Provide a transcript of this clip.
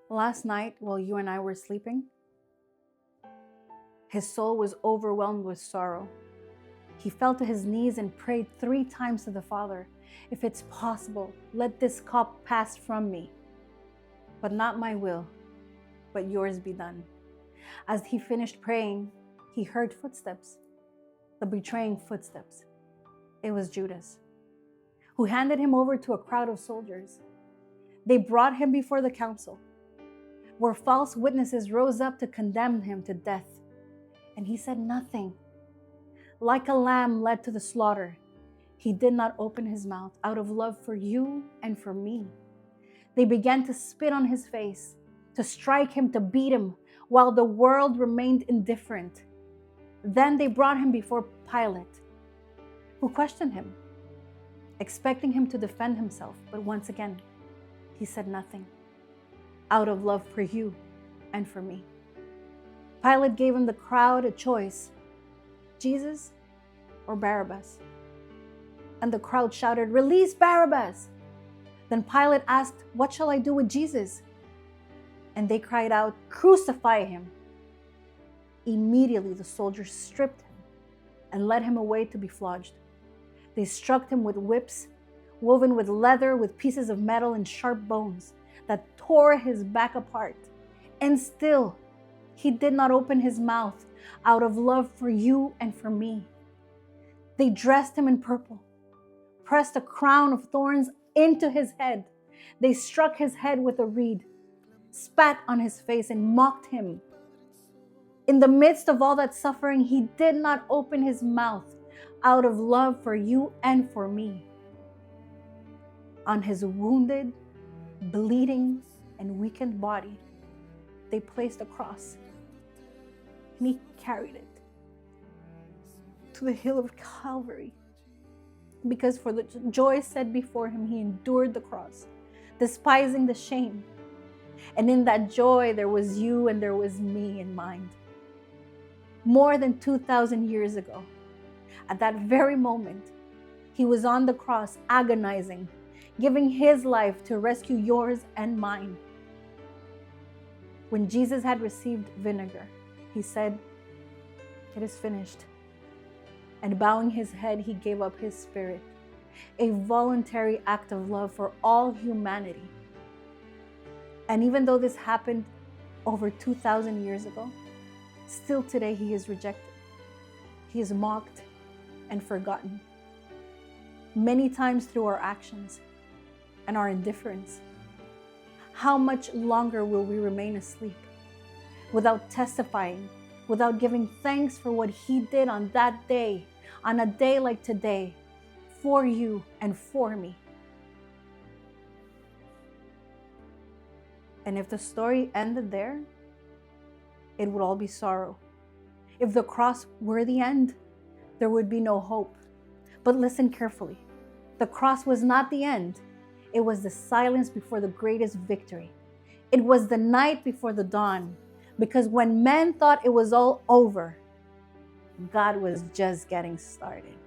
Last night, while you and I were sleeping, his soul was overwhelmed with sorrow. He fell to his knees and prayed 3 times to the Father, "If it's possible, let this cup pass from me. But not my will, but yours be done." As he finished praying, he heard footsteps, the betraying footsteps. It was Judas, who handed him over to a crowd of soldiers. They brought him before the council, where false witnesses rose up to condemn him to death. And he said nothing. Like a lamb led to the slaughter, he did not open his mouth out of love for you and for me. They began to spit on his face, to strike him, to beat him, while the world remained indifferent. Then they brought him before Pilate, who questioned him, expecting him to defend himself. But once again, he said nothing, out of love for you and for me. Pilate gave him the crowd a choice, Jesus or Barabbas. And the crowd shouted, "Release Barabbas!" Then Pilate asked, "What shall I do with Jesus?" And they cried out, "Crucify him!" Immediately the soldiers stripped him and led him away to be flogged. They struck him with whips woven with leather, with pieces of metal and sharp bones that tore his back apart. And still, he did not open his mouth out of love for you and for me. They dressed him in purple, pressed a crown of thorns into his head. They struck his head with a reed, spat on his face, and mocked him. In the midst of all that suffering, he did not open his mouth out of love for you and for me. On his wounded, bleeding, and weakened body, they placed a cross, and he carried it to the hill of Calvary, because for the joy set before him, he endured the cross, despising the shame. And in that joy, there was you and there was me in mind. More than 2,000 years ago, at that very moment, he was on the cross, agonizing, giving his life to rescue yours and mine. When Jesus had received vinegar, he said, "It is finished." And bowing his head, he gave up his spirit, a voluntary act of love for all humanity. And even though this happened over 2,000 years ago, still today he is rejected. He is mocked and forgotten, many times through our actions and our indifference. How much longer will we remain asleep without testifying, without giving thanks for what he did on that day, on a day like today, for you and for me? And if the story ended there, it would all be sorrow. If the cross were the end, there would be no hope. But listen carefully. The cross was not the end. It was the silence before the greatest victory. It was the night before the dawn, because when men thought it was all over, God was just getting started.